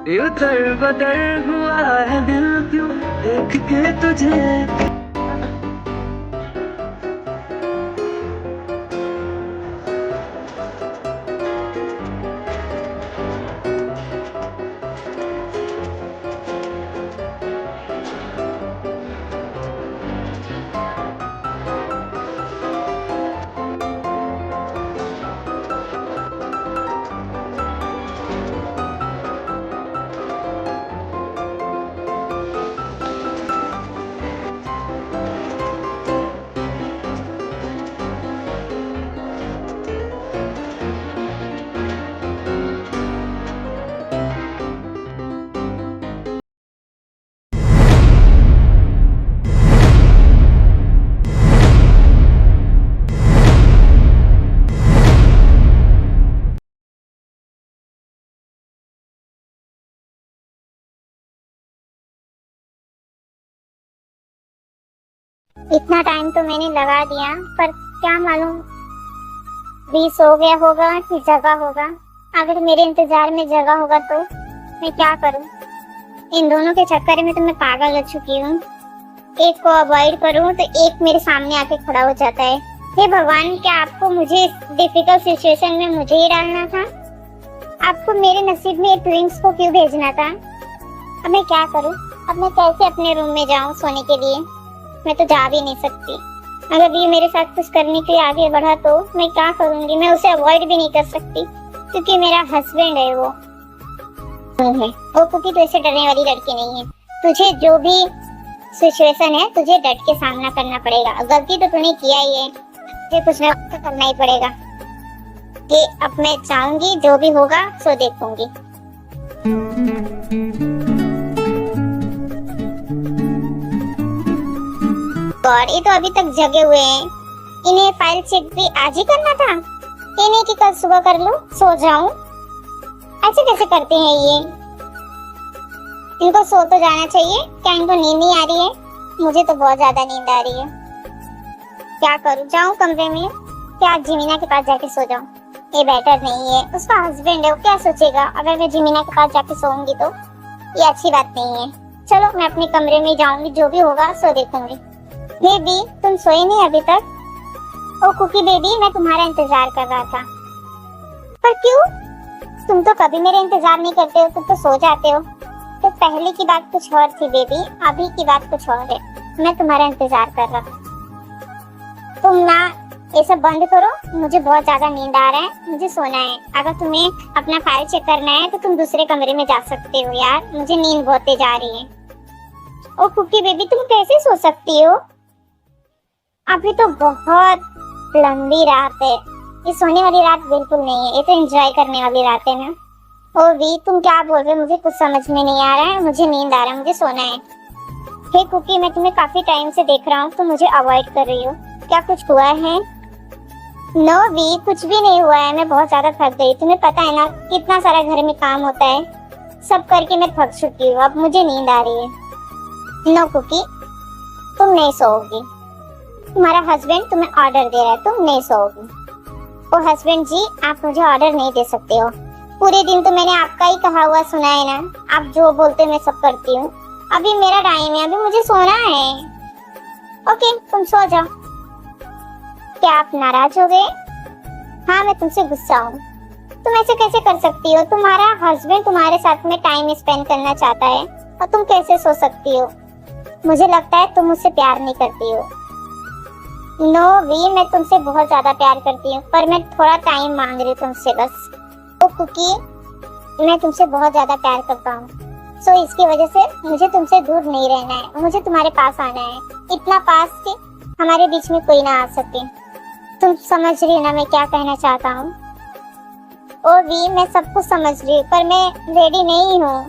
ये दर बदर हुआ है दिल क्यों देख के तुझे। इतना टाइम तो मैंने लगा दिया, पर क्या मालूम 20 हो गया होगा कि जगह होगा। अगर मेरे इंतजार में जगह होगा तो मैं क्या करूं? इन दोनों के चक्कर में तो मैं पागल हो चुकी हूँ। एक को अवॉइड करूं तो एक मेरे सामने आके खड़ा हो जाता है। हे भगवान, क्या आपको मुझे इस डिफिकल्ट सिचुएशन में मुझे ही डालना था? आपको मेरे नसीब में ट्विंस को क्यों भेजना था? अब मैं क्या करूं? अब मैं कैसे अपने रूम में जाऊं सोने के लिए? मैं तो जा भी नहीं सकती। अगर ये मेरे साथ कुछ करने के लिए आगे बढ़ा तो मैं क्या करूंगी? मैं उसे अवॉइड भी नहीं कर सकती क्योंकि मेरा हस्बैंड है वो क्योंकि तो ऐसे डरने वाली लड़की नहीं है। तुझे जो भी सिचुएशन है तुझे डट के सामना करना पड़ेगा। गलती तो तूने किया ही है, तुझे कुछ ना कुछ करना ही पड़ेगा। कि अब मैं चाहूंगी जो भी होगा सो देखूंगी। गॉड, ये तो अभी तक जगे हुए हैं। इन्हें फाइल चेक भी आज ही करना था। ये नहीं कि कल सुबह कर लूं, सो जाऊं। ऐसे कैसे करते हैं ये? इनको सो तो जाना चाहिए। क्या इनको नींद नहीं आ रही है? मुझे तो बहुत ज्यादा नींद आ रही है। क्या करूं? जाऊं कमरे में? क्या जिमीना के पास जाके सो जाऊं? ये बेटर नहीं है। उसका हस्बैंड है, वो क्या सोचेगा अगर मैं जिमीना के पास जाके सोऊंगी तो? ये अच्छी बात नहीं है। चलो मैं अपने कमरे में जाऊंगी, जो भी होगा सो देखूंगी। बेबी, तुम सोए नहीं अभी तक? ओ कुकी बेबी, मैं तुम्हारा इंतजार कर रहा था। पर क्यों? तुम तो कभी मेरा इंतजार नहीं करते हो, तुम तो सो जाते हो। तो पहले की बात कुछ और थी बेबी, अभी की बात कुछ और है। मैं तुम्हारा इंतजार कर रहा हूँ। तुम ना ये सब बंद करो, मुझे बहुत ज्यादा नींद आ रहा है, मुझे सोना है। अगर तुम्हें अपना फाइल चेक करना है तो तुम दूसरे कमरे में जा सकते हो यार, मुझे नींद बहुत तेज आ रही है। ओ कुकी बेबी, तुम कैसे सो सकती हो? अभी तो बहुत लंबी रात है। ये सोने वाली रात बिल्कुल नहीं है, ये तो एंजॉय करने वाली रात है ना। ओ वी, तुम क्या बोल रहे हो? मुझे कुछ समझ में नहीं आ रहा है। मुझे नींद आ रहा है, मुझे सोना है। हे कुकी, मैं तुम्हें काफी टाइम से देख रहा हूँ, तुम मुझे अवॉइड कर रही हो। क्या कुछ हुआ है? नो वी, कुछ भी नहीं हुआ है। मैं बहुत ज्यादा थक गई। तुम्हें पता है ना कितना सारा घर में काम होता है, सब करके मैं थक चुकी हूँ। अब मुझे नींद आ रही है। नो कुकी, तुम नहीं सोओगी। तुम्हारा हस्बैंड तुम्हें ऑर्डर दे रहा है, तुम नहीं सोओगी। ओ हस्बैंड जी, आप मुझे ऑर्डर नहीं दे सकते हो। पूरे दिन तो मैंने आपका ही कहा हुआ सुना है ना, आप जो बोलते मैं सब करती हूँ। अभी मेरा टाइम है, अभी मुझे सोना है। ओके, तुम सो जाओ। क्या आप नाराज हो गए? हाँ, मैं तुमसे गुस्सा हूँ। तुम ऐसे कैसे कर सकती हो? तुम्हारा हस्बैंड तुम्हारे साथ में टाइम स्पेंड करना चाहता है और तुम कैसे सो सकती हो? मुझे लगता है तुम मुझसे प्यार नहीं करती हो। नो वी, मैं तुमसे बहुत ज्यादा प्यार करती हूँ, पर मैं थोड़ा टाइम मांग रही हूँ तुमसे बस। ओ कुकी, मैं तुमसे बहुत ज्यादा प्यार करता हूँ, सो इसकी वजह से मुझे तुमसे दूर नहीं रहना है, मुझे तुम्हारे पास आना है। इतना पास कि हमारे बीच में कोई ना आ सके। तुम समझ रही ना मैं क्या कहना चाहता हूँ? ओ वी, मैं सब कुछ समझ रही हूँ, पर मैं रेडी नहीं हूँ।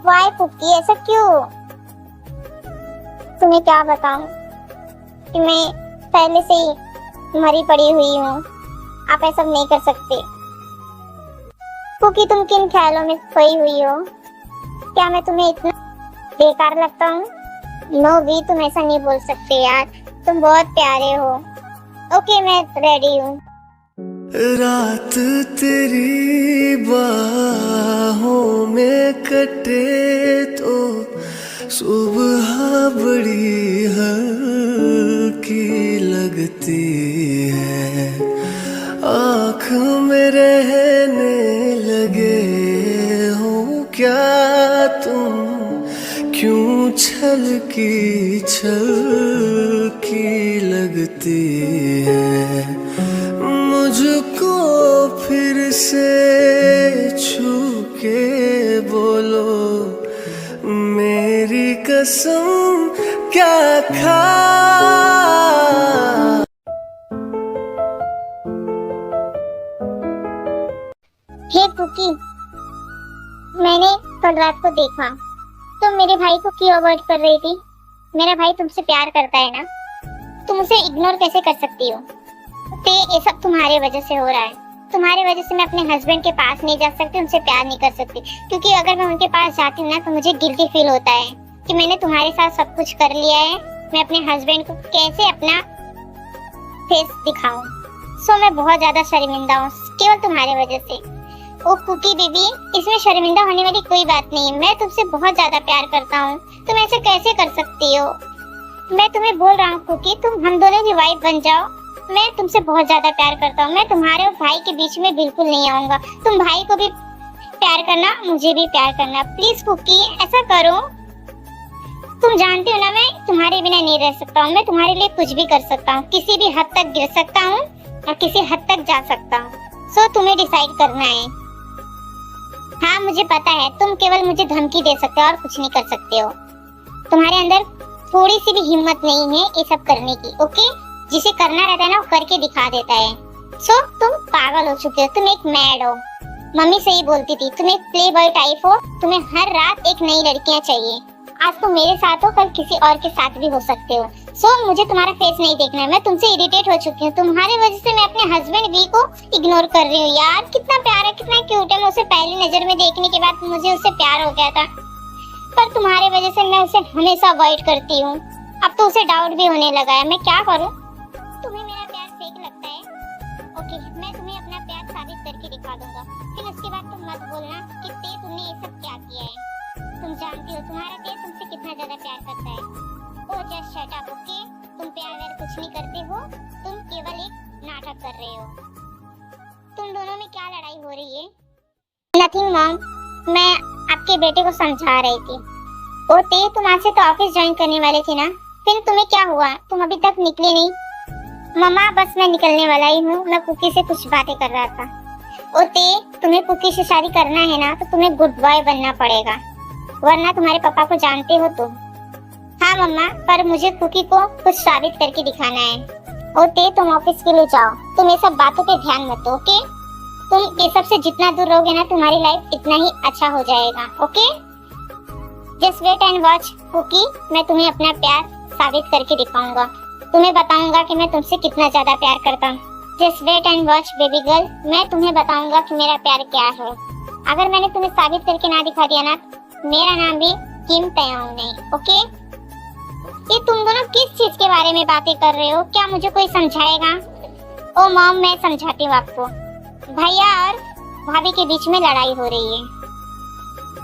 वाई कुकी, ऐसा क्यों? तुम्हें क्या बताऊं कि मैं पहले से ही मरी पड़ी हुई हूँ। आप ऐसा नहीं कर सकते। कुकी, तुम किन ख्यालों में खोई हुई हो? क्या मैं तुम्हें इतना बेकार लगता हूँ? नो वी, तुम ऐसा नहीं बोल सकते यार, तुम बहुत प्यारे हो। ओके, मैं रेडी हूँ। रात तेरी बाहों में कटे तो सुबह बड़ी हल्की लगती है। आँख में रहने लगे हो क्या तुम, क्यों छलकी छलकी लगती है। मुझको फिर से छू के बोलो मेरी कसम क्या खा। हे कुकी, मैंने कल रात को देखा तुम मेरे भाई को क्यों अवॉइड कर रही थी। मेरा भाई तुमसे प्यार करता है ना, तुम उसे इग्नोर कैसे कर सकती हो। ते ये सब तुम्हारे वजह से हो रहा है। तुम्हारे वजह से मैं अपने हस्बैंड के पास नहीं जा सकती, उनसे प्यार नहीं कर सकती, क्योंकि अगर मैं उनके पास जाती हूँ ना तो मुझे गिल्टी फील होता है कि मैंने तुम्हारे साथ सब कुछ कर लिया है। मैं अपने हस्बैंड को कैसे अपना फेस दिखाऊं। सो मैं बहुत ज्यादा शर्मिंदा हूँ केवल तुम्हारे वजह से। ओ कुकी बेबी, इसमें शर्मिंदा होने वाली कोई बात नहीं है। मैं तुमसे बहुत ज्यादा प्यार करता हूँ, तुम ऐसे कैसे कर सकती हो। मैं तुम्हें बोल रहा हूँ कुकी, तुम हम दोनों की वाइफ बन जाओ। मैं तुमसे बहुत ज्यादा प्यार करता हूँ। मैं तुम्हारे और भाई के बीच में बिल्कुल नहीं आऊंगा। तुम भाई को भी प्यार करना, मुझे भी प्यार करना। प्लीज कुकी ऐसा करो। तुम जानती हो ना मैं तुम्हारे बिना नहीं रह सकता हूँ। मैं तुम्हारे लिए कुछ भी कर सकता हूँ, किसी भी हद तक गिर सकता हूँ और किसी हद तक जा सकता हूँ। सो तुम्हें डिसाइड करना है। हाँ मुझे पता है तुम केवल मुझे धमकी दे सकते हो और कुछ नहीं कर सकते हो। तुम्हारे अंदर थोड़ी सी भी हिम्मत नहीं है ये सब करने की। ओके, जिसे करना रहता है ना वो करके दिखा देता है। सो तुम पागल हो चुके हो, तुम एक मैड हो। मम्मी सही बोलती थी, तुम एक प्ले बॉय टाइप हो। तुम्हें हर रात एक नई लड़कियां चाहिए। आज तुम मेरे साथ हो, कल किसी और के साथ भी हो सकते हो। सो मुझे तुम्हारा फेस नहीं देखना है। मैं तुमसे इरिटेट हो चुकी हूँ। तुम्हारी वजह से मैं अपने हस्बैंड वी को इग्नोर कर रही हूँ। यार कितना प्यार है, कितना क्यूट है। मैं उसे पहली नजर में देखने के बाद मुझे उससे प्यार हो गया था, पर तुम्हारी वजह से मैं उसे हमेशा अवॉइड करती हूँ। अब तो उसे डाउट भी होने लगा है। मैं क्या करूँ। तुम्हें मेरा प्यार फेक लगता है। ओके, मैं तुम्हें अपना प्यार साबित करके दिखा दूंगा। फिर उसके बाद तुम मत बोलना कि ते तुमने ये सब क्या किया है। तुम जानती हो तुम्हारा ते तुमसे कितना ज्यादा प्यार करता है। ओ जस्ट शट अप। ओके, तुम प्यार व्यार कुछ नहीं करते हो, तुम केवल एक नाटक कर रहे हो। तुम दोनों में क्या लड़ाई हो रही है। नथिंग मॉम, मैं आपके बेटे को समझा रही थी। ओ ते, तुम आज से तो ऑफिस ज्वाइन करने वाले थे ना, फिर तुम्हें क्या हुआ, तुम अभी तक निकले नहीं। मम्मा बस मैं निकलने वाला ही हूँ, मैं कुकी से कुछ बातें कर रहा था। ओ ते, तुम्हें कुकी से शादी करना है ना तो तुम्हें गुड बॉय बनना पड़ेगा, वरना तुम्हारे पापा को जानते हो तुम। हाँ मम्मा, पर मुझे कुकी को कुछ साबित करके दिखाना है। ओ ते, तुम ऑफिस के लिए जाओ, तुम ये सब बातों पे ध्यान मत दो। ओके, तुम ये सब से जितना दूर रहोगे ना तुम्हारी लाइफ इतना ही अच्छा हो जाएगा। Okay, just wait and watch Cookie, मैं तुम्हें अपना प्यार साबित करके दिखाऊंगा। तुम्हें बताऊंगा कि मैं तुमसे कितना ज्यादा प्यार करता हूँ। Just wait and watch baby girl, मैं तुम्हें बताऊंगा कि मेरा प्यार क्या है। अगर मैंने तुम्हें साबित करके ना दिखा दिया ना, मेरा नाम भी किम तयोंग नहीं। ओके, ये तुम दोनों किस चीज के बारे में बातें कर रहे हो, क्या मुझे कोई समझाएगा। ओ मॉम, मैं समझाती हूँ आपको। भैया और भाभी के बीच में लड़ाई हो रही है।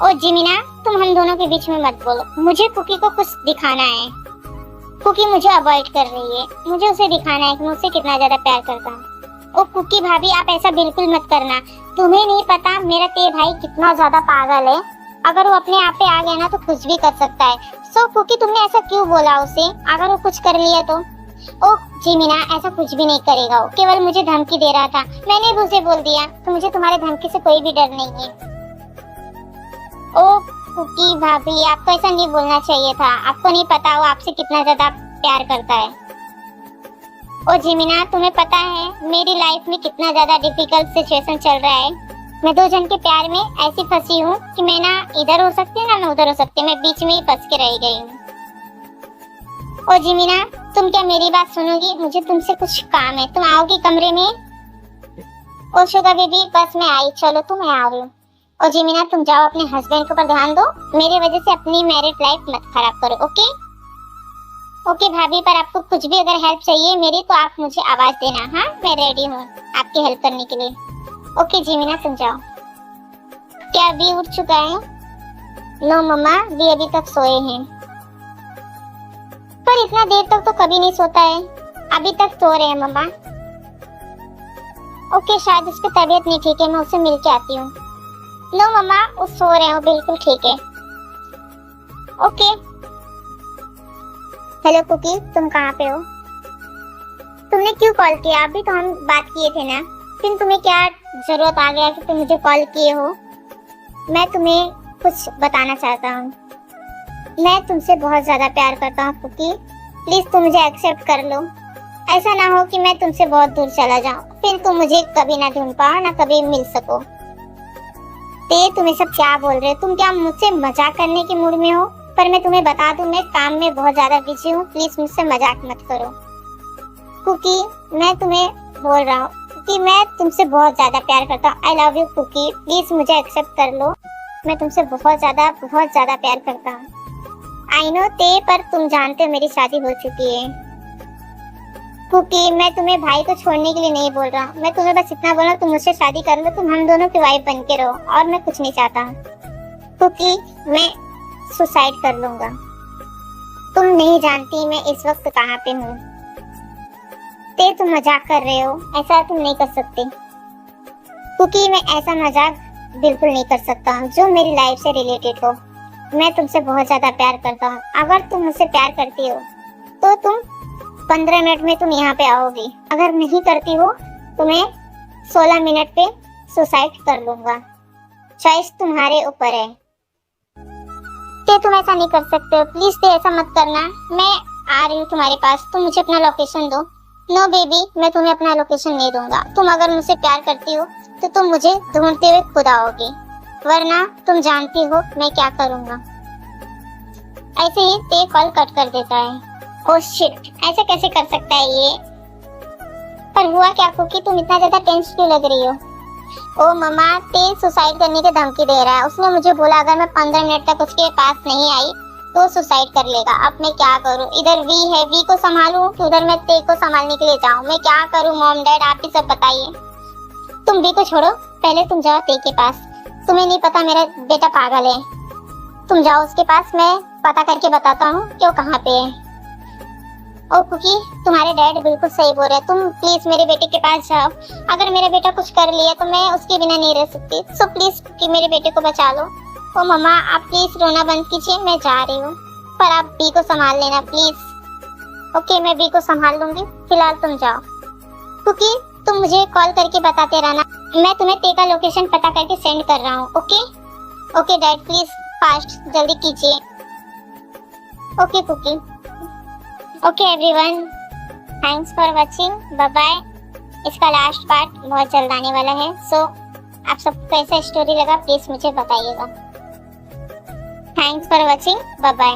ओ जिमिना, तुम हम दोनों के बीच में मत बोलो, मुझे कुकी को कुछ दिखाना है। कुकी मुझे अवॉइड कर रही है, मुझे उसे दिखाना है कि मैं उससे कितना ज्यादा प्यार करता हूँ। ओ कुकी भाभी, आप ऐसा बिल्कुल मत करना। तुम्हें नहीं पता मेरा ते भाई कितना ज्यादा पागल है। अगर वो अपने आप पे आ गया ना तो कुछ भी कर सकता है। सो कुकी, तुमने ऐसा क्यों बोला उसे, अगर वो कुछ कर लिया तो। ओ जिमिना, ऐसा कुछ भी नहीं करेगा, वो केवल मुझे धमकी दे रहा था, मैंने भी उसे बोल दिया, तो मुझे तुम्हारे धमकी से कोई भी डर नहीं है। ओ कुकी भाभी, आपको ऐसा नहीं बोलना चाहिए था। आपको नहीं पता वो आपसे कितना ज्यादा प्यार करता है। ओ जिमिना, तुम्हें पता है मेरी लाइफ में कितना ज्यादा डिफिकल्ट सिचुएशन चल रहा है। मैं दो जन के प्यार में ऐसी फंसी हूँ कि मैं ना इधर हो सकती हूँ ना मैं उधर हो सकती हूँ, मैं बीच में ही फंस के रह गई हूँ। ओ जिमिना, तुम क्या मेरी बात सुनोगी, मुझे तुमसे कुछ काम है, तुम आओगी कमरे में। ओ शुगा बेबी, बस मैं आई, चलो तो मैं आ रही हूँ। और जिमिना, तुम जाओ, अपने हस्बैंड के ऊपर ध्यान दो, मेरी वजह से अपनी मैरिड लाइफ मत खराब करो। ओके, ओके भाभी, पर आपको कुछ भी अगर हेल्प चाहिए मेरी तो आप मुझे आवाज देना। हाँ, मैं रेडी हूँ आपकी हेल्प करने के लिए। ओके जीमिना, समझाओ। क्या अभी उठ चुका है? नो मम्मा, वी अभी तक सोए हैं। पर इतना देर तक तो कभी नहीं सोता है। अभी तक सो रहे हैं मम्मा। ओके, शायद उसकी तबीयत नहीं ठीक है, मैं उससे मिल के आती हूँ। नो मम्मा, वो सो रहे हो, बिल्कुल ठीक है। ओके। हेलो कुकी, तुम कहाँ पे हो? तुमने क्यों कॉल किया? अभी तो हम बात किए थे ना। फिर तुम्हें क्या जरूरत आ गया कि तुम मुझे कॉल किए हो? मैं तुम्हें कुछ बताना चाहता हूँ। मैं तुमसे बहुत ज्यादा प्यार करता हूँ कुकी, प्लीज तुम मुझे एक्सेप्ट कर लो। ऐसा ना हो कि मैं तुमसे बहुत दूर चला जाऊँ, फिर तुम मुझे कभी ना ढूंढ पाओ ना कभी मिल सको। ते तुम ये सब क्या बोल रहे हो? तुम क्या मुझसे मजाक करने के मूड में हो? पर मैं तुम्हें बता दूं, मैं काम में बहुत ज्यादा बिजी हूँ, प्लीज मुझसे मजाक मत करो। कुकी, मैं तुम्हें बोल रहा हूँ कि मैं तुमसे बहुत ज्यादा प्यार करता हूँ। I love you Cookie, please मुझे एक्सेप्ट कर लो। मैं तुमसे बहुत ज्यादा प्यार करता हूँ। आई नो ते, पर तुम जानते हो मेरी शादी हो चुकी है। कुकी, मैं तुम्हें भाई को छोड़ने के लिए नहीं बोल रहा हूँ, मैं तुम्हें बस इतना बोल रहा हूँ तुम मुझसे शादी कर लो, तुम हम दोनों की वाइफ बन के रहो, और मैं कुछ नहीं चाहता। कुकी, मैं सुसाइड कर लूंगा। तुम नहीं जानती मैं इस वक्त कहाँ पे हूँ। ते तुम मजाक कर रहे हो, ऐसा तुम नहीं कर सकते। कुकी, मैं ऐसा मजाक बिल्कुल नहीं कर सकता हूँ जो मेरी लाइफ से रिलेटेड हो। मैं तुमसे बहुत ज्यादा प्यार करता हूँ। अगर तुम मुझसे प्यार करती हो तो तुम 15 मिनट में तुम यहाँ पे आओगी। अगर नहीं करती हो तो मैं 16 मिनट पे सुसाइड कर लूंगा। चॉइस तुम्हारे ऊपर है। ते तुम ऐसा नहीं कर सकते हो, प्लीज ते ऐसा मत करना। मैं आ रही हूँ तुम्हारे पास, तुम मुझे अपना लोकेशन दो। नो बेबी, मैं तुम्हें अपना लोकेशन नहीं दूंगा। तुम अगर मुझसे प्यार करती हो तो तुम मुझे ढूंढते हुए खुद आओगी, वरना तुम जानती हो मैं क्या करूंगा। ऐसे ही ते कॉल कट कर देता है। ओह शिट, ऐसा कैसे कर सकता है ये? पर हुआ क्या कुकी, तुम इतना ज्यादा टेंस क्यों लग रही हो? ओ मम्मा, ते सुसाइड करने की धमकी दे रहा है। उसने मुझे बोला अगर मैं 15 मिनट तक उसके पास नहीं आई तो सुसाइड कर लेगा। अब मैं क्या करूं? इधर वी है, वी को संभालूं कि उधर मैं ते को संभालने के लिए जाऊं? मैं क्या करूं मॉम डैड, आप ही सब बताइए। तुम वी को छोड़ो, पहले तुम जाओ ते के पास। तुम्हें नहीं पता मेरा बेटा पागल है। तुम जाओ उसके पास, मैं पता करके बताता हूँ कि वो कहाँ पे है। ओ कुकी, तुम्हारे डैड बिल्कुल सही बोल रहे हैं। तुम प्लीज मेरे बेटे के पास जाओ। अगर मेरा बेटा कुछ कर लिया तो मैं उसके बिना नहीं रह सकती। सो प्लीज कुकी, मेरे बेटे को बचा लो। ओ मम्मा, आप प्लीज रोना बंद कीजिए, मैं जा रही हूँ, पर आप बी को संभाल लेना प्लीज। ओके, मैं बी को संभाल लूंगी, फिलहाल तुम जाओ। कुकी, तुम मुझे कॉल करके बताते रहना, मैं तुम्हें ते का लोकेशन पता करके सेंड कर रहा हूँ। Okay okay dad, please fast जल्दी कीजिए। Okay Cookie. Okay everyone, thanks for watching, bye bye. इसका लास्ट पार्ट बहुत जल्द आने वाला है। सो आप सबको कैसा स्टोरी लगा प्लीज मुझे बताइएगा। Thanks for watching, bye bye.